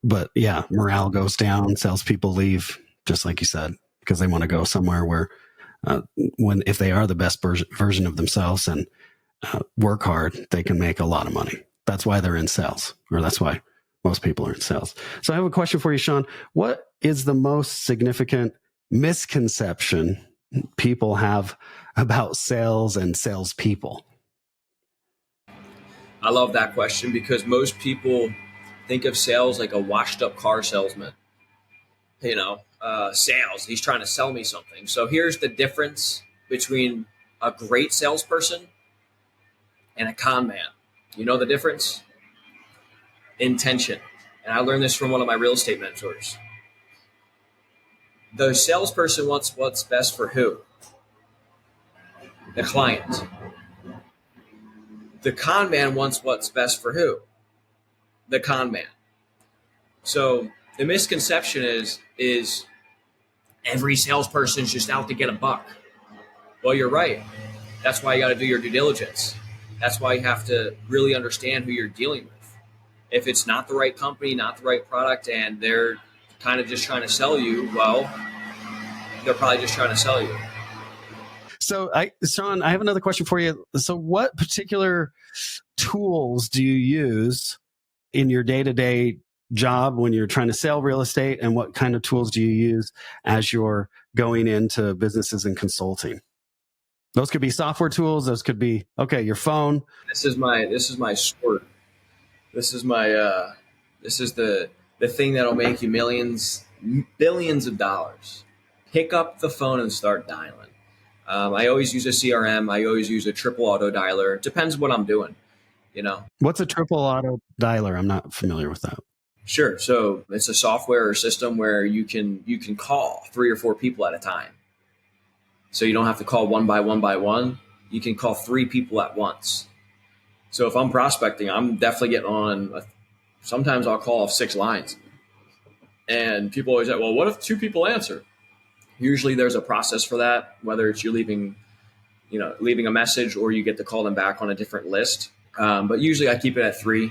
but yeah, morale goes down. Salespeople leave, just like you said, because they want to go somewhere where, if they are the best version of themselves and work hard, they can make a lot of money. That's why they're in sales, or that's why most people are in sales. So I have a question for you, Sean. What is the most significant misconception people have about sales and salespeople? I love that question, because most people think of sales like a washed up car salesman. Sales, he's trying to sell me something. So here's the difference between a great salesperson and a con man. You know the difference? Intention. And I learned this from one of my real estate mentors. The salesperson wants what's best for who? The client. The con man wants what's best for who? The con man. So the misconception is every salesperson is just out to get a buck. Well, you're right. That's why you got to do your due diligence. That's why you have to really understand who you're dealing with. If it's not the right company, not the right product, and they're kind of just trying to sell you, well, they're probably just trying to sell you. So Sean, I have another question for you. So what particular tools do you use in your day-to-day job when you're trying to sell real estate, and what kind of tools do you use as you're going into businesses and consulting? Those could be software tools. Those could be, your phone. This is my sword. This is the thing that'll make you millions, billions of dollars. Pick up the phone and start dialing. I always use a CRM. I always use a triple auto dialer. It depends what I'm doing. What's a triple auto dialer? I'm not familiar with that. Sure. So it's a software or system where you can call 3 or 4 people at a time. So you don't have to call one by one. You can call 3 people at once. So if I'm prospecting, I'm definitely getting on. Sometimes I'll call off 6 lines, and people always say, "Well, what if 2 people answer?" Usually, there's a process for that. Whether it's you leaving a message, or you get to call them back on a different list. But usually, I keep it at 3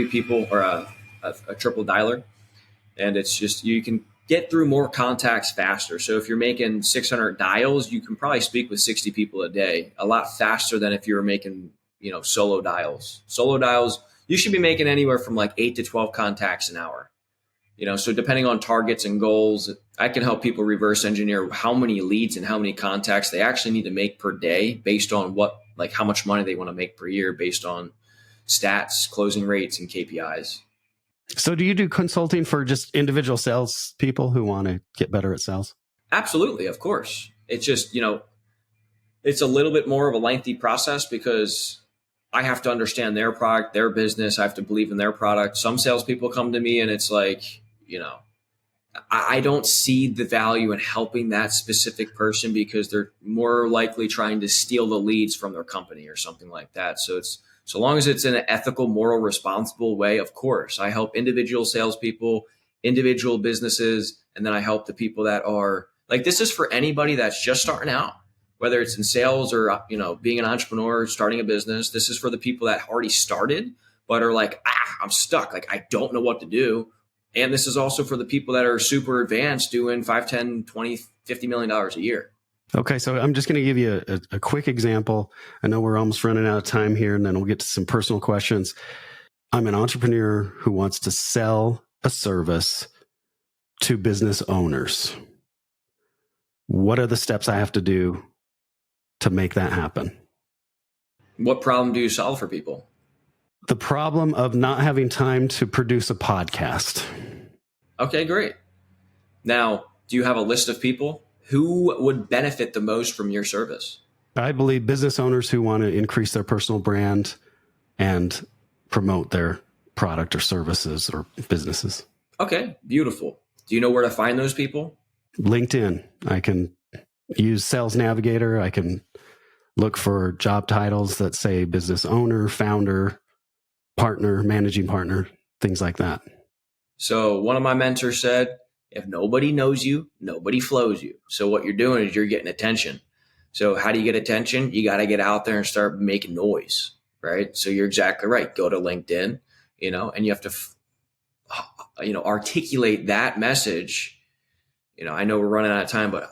people, or a triple dialer, and it's just you can get through more contacts faster. So if you're making 600 dials, you can probably speak with 60 people a day, a lot faster than if you were making solo dials. Solo dials, you should be making anywhere from like 8 to 12 contacts an hour. So depending on targets and goals, I can help people reverse engineer how many leads and how many contacts they actually need to make per day based on how much money they want to make per year based on stats, closing rates, and KPIs. So do you do consulting for just individual sales people who want to get better at sales? Absolutely. Of course. It's just, it's a little bit more of a lengthy process because I have to understand their product, their business. I have to believe in their product. Some salespeople come to me and it's like, I don't see the value in helping that specific person because they're more likely trying to steal the leads from their company or something like that. So long as it's in an ethical, moral, responsible way, of course, I help individual salespeople, individual businesses, and then I help the people that are like, this is for anybody that's just starting out, whether it's in sales or, being an entrepreneur, starting a business. This is for the people that already started, but are like, I'm stuck. Like, I don't know what to do. And this is also for the people that are super advanced doing 5, 10, 20, $50 million a year. Okay, so I'm just going to give you a quick example. I know we're almost running out of time here, and then we'll get to some personal questions. I'm an entrepreneur who wants to sell a service to business owners. What are the steps I have to do to make that happen? What problem do you solve for people? The problem of not having time to produce a podcast. Okay, great. Now, do you have a list of people who would benefit the most from your service? I believe business owners who want to increase their personal brand and promote their product or services or businesses. Okay, beautiful. Do you know where to find those people? LinkedIn. I can use Sales Navigator. I can look for job titles that say business owner, founder, partner, managing partner, things like that. So one of my mentors said, if nobody knows you, nobody flows you. So what you're doing is you're getting attention. So how do you get attention? You got to get out there and start making noise, right? So you're exactly right. Go to LinkedIn, and you have to, articulate that message. I know we're running out of time, but,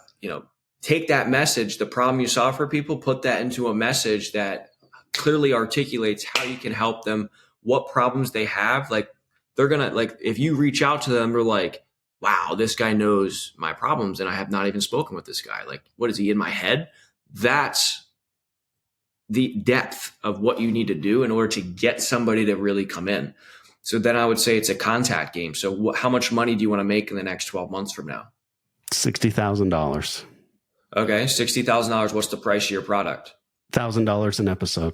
take that message, the problem you solve for people, put that into a message that clearly articulates how you can help them, what problems they have. Like, they're going to, if you reach out to them, they're like, wow, this guy knows my problems and I have not even spoken with this guy. Like, what is he in my head? That's the depth of what you need to do in order to get somebody to really come in. So then I would say it's a contact game. So how much money do you want to make in the next 12 months from now? $60,000. Okay, $60,000. What's the price of your product? $1,000 an episode.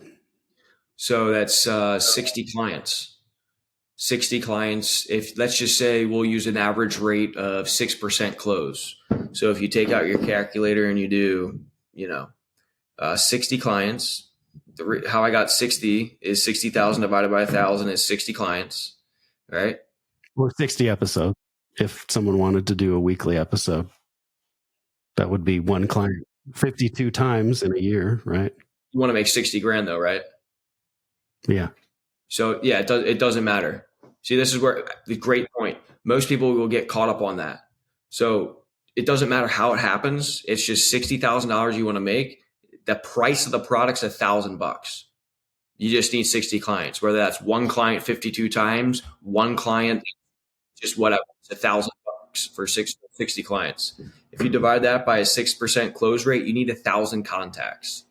So that's 60 clients. 60 clients. If let's just say we'll use an average rate of 6% close. So if you take out your calculator and you do, 60 clients, how I got 60 is 60,000 divided by 1,000 is 60 clients, right? Or 60 episodes. If someone wanted to do a weekly episode, that would be one client 52 times in a year, right? You want to make 60 grand though, right? Yeah. So yeah, it doesn't matter. See, this is where the great point. Most people will get caught up on that. So it doesn't matter how it happens. It's just $60,000 you want to make. the price of the product's $1,000. You just need 60 clients, whether that's one client 52 times, one client, just whatever. It's $1,000 for 60 clients. If you divide that by a 6% close rate, you need 1,000 contacts.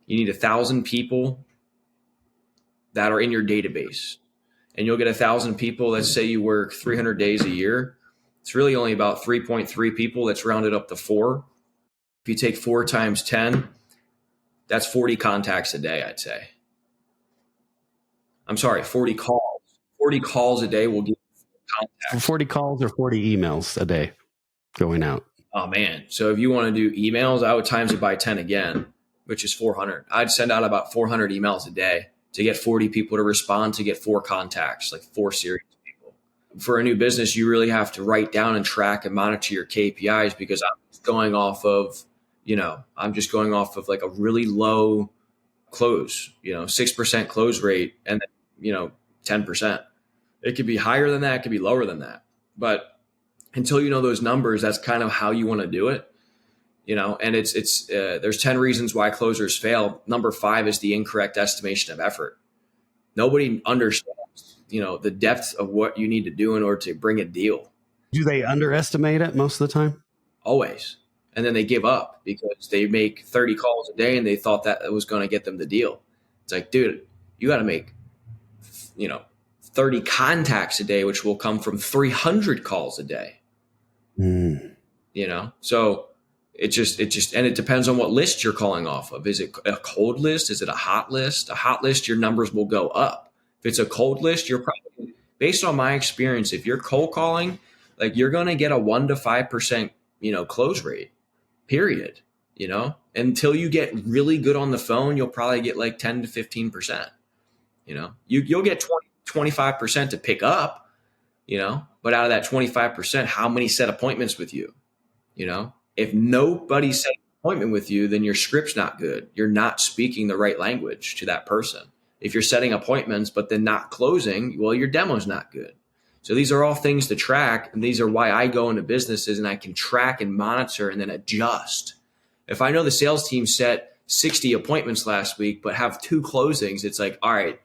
You need 1,000 people that are in your database, and you'll get 1,000 people that say you work 300 days a year. It's really only about 3.3 people. That's rounded up to 4. If you take 4 times 10, that's 40 contacts a day, I'd say. I'm sorry, 40 calls. 40 calls a day will give you contacts. 40 calls or 40 emails a day going out. Oh, man. So if you want to do emails, I would times it by 10 again, which is 400. I'd send out about 400 emails a day to get 40 people to respond, to get 4 contacts, like 4 serious people. For a new business, you really have to write down and track and monitor your KPIs, because I'm just going off of like a really low close, 6% close rate, and then, 10%. It could be higher than that. It could be lower than that. But until you know those numbers, that's kind of how you want to do it. And there's 10 reasons why closers fail. Number 5 is the incorrect estimation of effort. Nobody understands, the depth of what you need to do in order to bring a deal. Do they underestimate it most of the time? Always. And then they give up because they make 30 calls a day and they thought that it was going to get them the deal. It's like, dude, you got to make, 30 contacts a day, which will come from 300 calls a day. So it just, and it depends on what list you're calling off of. Is it a cold list? Is it a hot list? A hot list, your numbers will go up. If it's a cold list, you're probably, based on my experience, if you're cold calling, like, you're going to get a 1 to 5%, close rate, period. Until you get really good on the phone, you'll probably get like 10 to 15%. You'll get 25% to pick up, but out of that 25%, how many set appointments with you? If nobody set an appointment with you, then your script's not good. You're not speaking the right language to that person. If you're setting appointments, but then not closing, well, your demo's not good. So these are all things to track. And these are why I go into businesses and I can track and monitor and then adjust. If I know the sales team set 60 appointments last week, but have 2 closings, it's like, all right,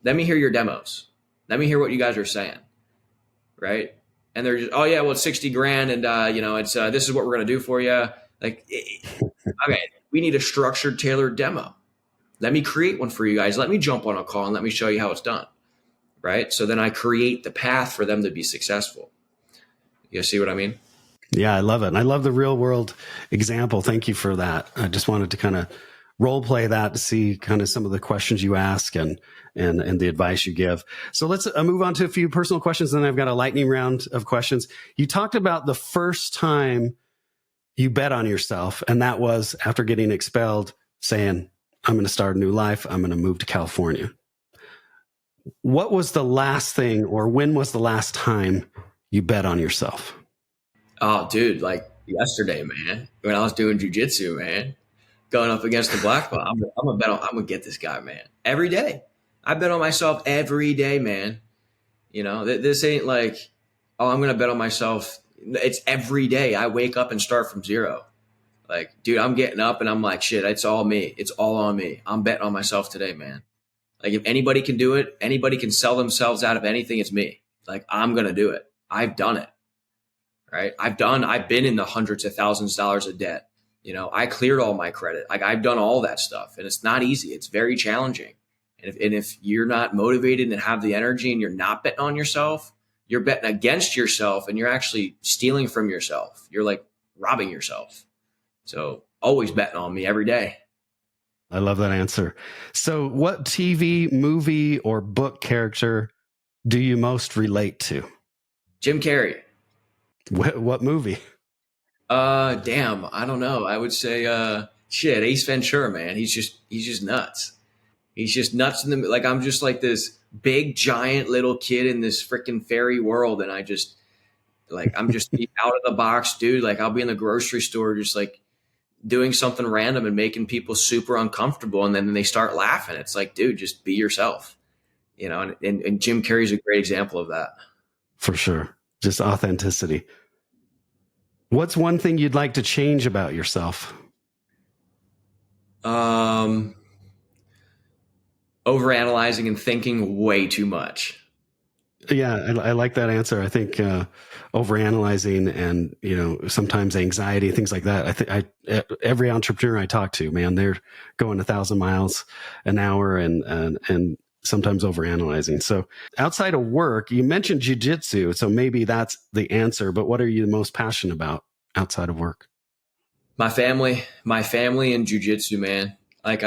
let me hear your demos. Let me hear what you guys are saying. Right. And they're just, oh yeah, well, it's 60 grand. And it's, this is what we're going to do for you. Like, okay, we need a structured, tailored demo. Let me create one for you guys. Let me jump on a call and let me show you how it's done. Right. So then I create the path for them to be successful. You see what I mean? Yeah, I love it. And I love the real world example. Thank you for that. I just wanted to kind of role play that to see kind of some of the questions you ask and the advice you give. So let's move on to a few personal questions. Then I've got a lightning round of questions. You talked about the first time you bet on yourself, and that was after getting expelled, saying, I'm going to start a new life. I'm going to move to California. What was the last thing, or when was the last time you bet on yourself? Oh, dude, like yesterday, man, when I was doing jujitsu, man, going up against the black belt, I'm gonna get this guy, man. Every day, I bet on myself every day, man. This ain't like, oh, I'm gonna bet on myself. It's every day. I wake up and start from zero. Like, dude, I'm getting up and I'm like, shit, it's all me. It's all on me. I'm betting on myself today, man. Like, if anybody can do it, anybody can sell themselves out of anything, it's me. Like, I'm gonna do it. I've done it. Right? I've been in the hundreds of thousands of dollars of debt. I cleared all my credit. Like, I've done all that stuff, and it's not easy. It's very challenging. And if you're not motivated and have the energy and you're not betting on yourself, you're betting against yourself, and you're actually stealing from yourself. You're like robbing yourself. So always betting on me every day. I love that answer. So what TV, movie, or book character do you most relate to? Jim Carrey. What movie? Damn, I don't know. I would say, Ace Ventura, man. He's just nuts. He's just nuts like, I'm just like this big, giant little kid in this freaking fairy world. And I'm just out of the box, dude. Like, I'll be in the grocery store, just like doing something random and making people super uncomfortable. And then they start laughing. It's like, dude, just be yourself, and Jim Carrey's a great example of that. For sure. Just authenticity. What's one thing you'd like to change about yourself? Um, Overanalyzing and thinking way too much. Yeah, I like that answer. I think overanalyzing and sometimes anxiety, things like that. I think every entrepreneur I talk to, man, they're going 1,000 miles an hour and sometimes overanalyzing. So outside of work, you mentioned jujitsu, so maybe that's the answer. But what are you most passionate about outside of work? My family and jujitsu, man. Like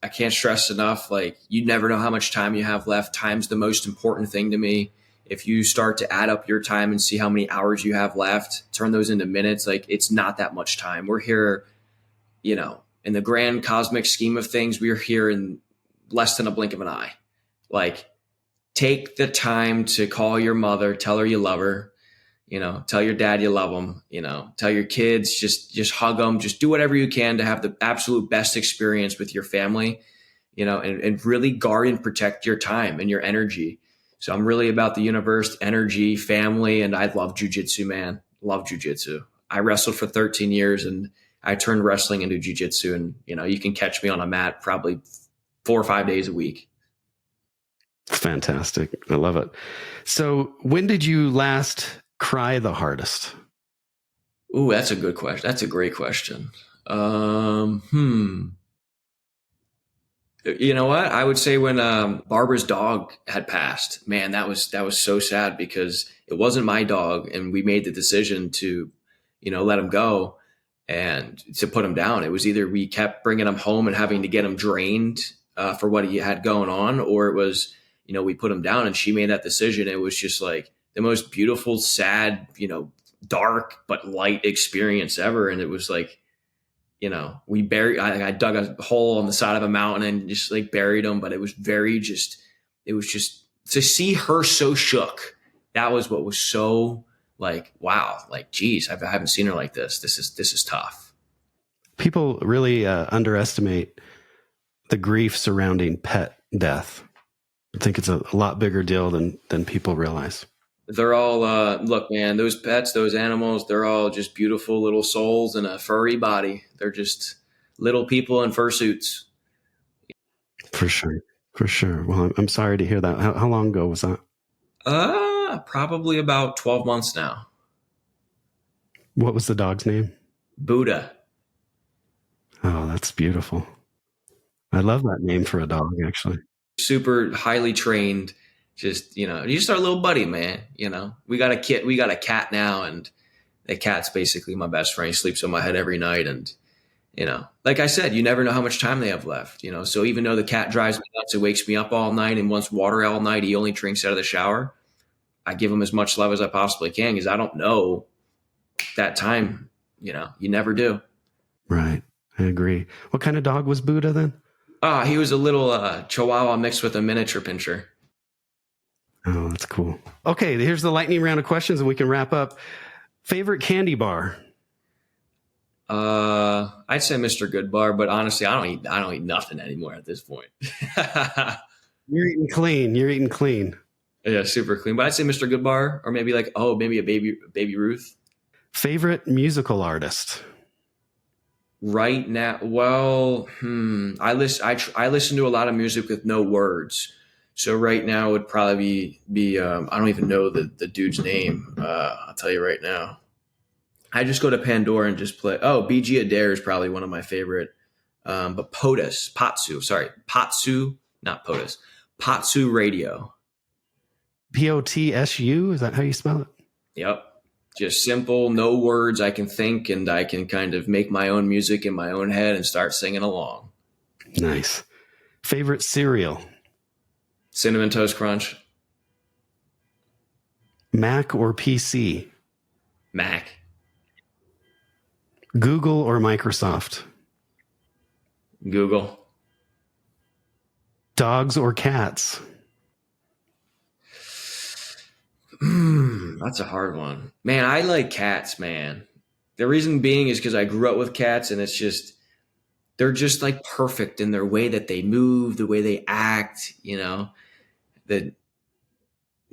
I can't stress enough. Like you never know how much time you have left. Time's the most important thing to me. If you start to add up your time and see how many hours you have left, turn those into minutes, like it's not that much time. We're here, in the grand cosmic scheme of things, we're here in less than a blink of an eye. Like take the time to call your mother, tell her you love her, tell your dad you love them, tell your kids, just hug them, just do whatever you can to have the absolute best experience with your family, and really guard and protect your time and your energy. So I'm really about the universe, energy, family, and I love jujitsu, man. Love jujitsu. I wrestled for 13 years and I turned wrestling into jujitsu, and you can catch me on a mat probably 4 or 5 days a week. Fantastic. I love it. So when did you last cry the hardest? Ooh, that's a good question. That's a great question. Um, You know what? I would say when Barbara's dog had passed, man, that was so sad because it wasn't my dog, and we made the decision to, let him go and to put him down. It was either we kept bringing him home and having to get him drained for what he had going on, or it was, we put him down, and she made that decision. It was just like the most beautiful, sad, dark but light experience ever, and it was like we buried, I dug a hole on the side of a mountain and just like buried him. But it was it was just to see her so shook. That was what was so like, wow, like, geez, I haven't seen her like this. This is tough. People really underestimate the grief surrounding pet death. I think it's a lot bigger deal than people realize. They're all, look, man, those pets, those animals, they're all just beautiful little souls in a furry body. They're just little people in fursuits. For sure. For sure. Well, I'm sorry to hear that. How long ago was that? Probably about 12 months now. What was the dog's name? Buddha. Oh, that's beautiful. I love that name for a dog, actually. Super highly trained. Just, just our little buddy, man. We got a cat now, and the cat's basically my best friend. He sleeps on my head every night. And, like I said, you never know how much time they have left, So even though the cat drives me nuts, it wakes me up all night and wants water all night, he only drinks out of the shower. I give him as much love as I possibly can because I don't know that time, you never do. Right. I agree. What kind of dog was Buddha then? He was a little Chihuahua mixed with a miniature pinscher. Oh, that's cool. Okay, here's the lightning round of questions and we can wrap up. Favorite candy bar? I'd say Mr. Goodbar, but honestly, I don't eat nothing anymore at this point. You're eating clean. You're eating clean. Yeah, super clean. But I'd say Mr. Goodbar, or maybe maybe a baby Ruth. Favorite musical artist? Right now, well, I listen to a lot of music with no words. So right now would probably be I don't even know the dude's name. I'll tell you right now. I just go to Pandora and just play. Oh, BG Adair is probably one of my favorite. But Potsu, not POTUS. Potsu Radio. POTSU? Is that how you spell it? Yep. Just simple, no words. I can think and I can kind of make my own music in my own head and start singing along. Nice. Favorite cereal? Cinnamon Toast Crunch. Mac or PC? Mac. Google or Microsoft? Google. Dogs or cats? That's a hard one. Man, I like cats, man. The reason being is because I grew up with cats, and they're just like perfect in their way that they move, the way they act, that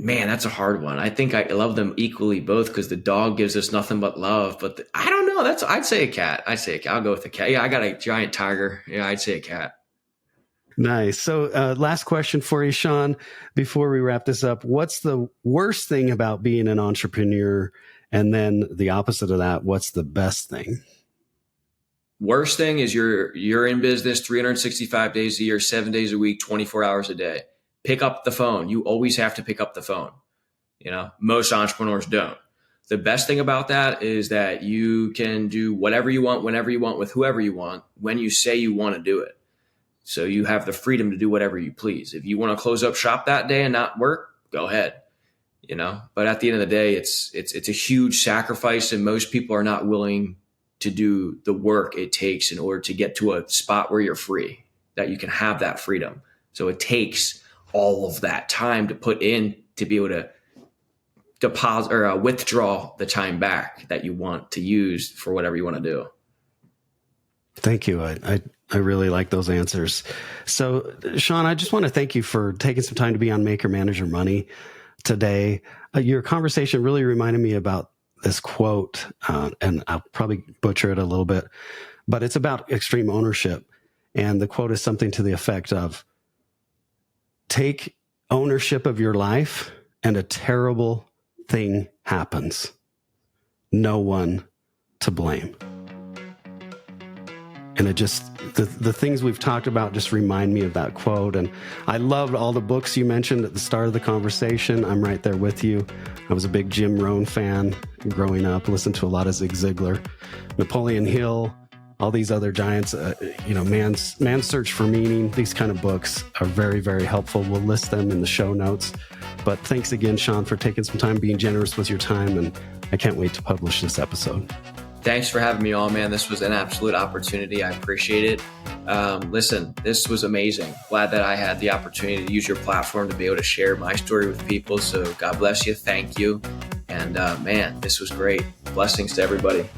Man, that's a hard one. I think I love them equally both because the dog gives us nothing but love. But I don't know. I'd say a cat. I'd say a cat. I'll go with a cat. Yeah, I got a giant tiger. Yeah, I'd say a cat. Nice. So last question for you, Sean, before we wrap this up. What's the worst thing about being an entrepreneur? And then the opposite of that, what's the best thing? Worst thing is you're in business 365 days a year, 7 days a week, 24 hours a day. Pick up the phone. You always have to pick up the phone. Most entrepreneurs don't. The best thing about that is that you can do whatever you want, whenever you want, with whoever you want, when you say you want to do it. So you have the freedom to do whatever you please. If you want to close up shop that day and not work, go ahead. But at the end of the day, it's a huge sacrifice, and most people are not willing to do the work it takes in order to get to a spot where you're free, that you can have that freedom. So it takes all of that time to put in to be able to deposit or withdraw the time back that you want to use for whatever you want to do. Thank you. I really like those answers. So, Sean, I just want to thank you for taking some time to be on Maker Manager Money today. Your conversation really reminded me about this quote, and I'll probably butcher it a little bit, but it's about extreme ownership. And the quote is something to the effect of, take ownership of your life and a terrible thing happens. No one to blame. And it just, the things we've talked about just remind me of that quote. And I loved all the books you mentioned at the start of the conversation. I'm right there with you. I was a big Jim Rohn fan growing up, listened to a lot of Zig Ziglar, Napoleon Hill, all these other giants, Man's Search for Meaning. These kind of books are very, very helpful. We'll list them in the show notes. But thanks again, Sean, for taking some time, being generous with your time. And I can't wait to publish this episode. Thanks for having me on, man. This was an absolute opportunity. I appreciate it. Listen, this was amazing. Glad that I had the opportunity to use your platform to be able to share my story with people. So God bless you. Thank you. And man, this was great. Blessings to everybody.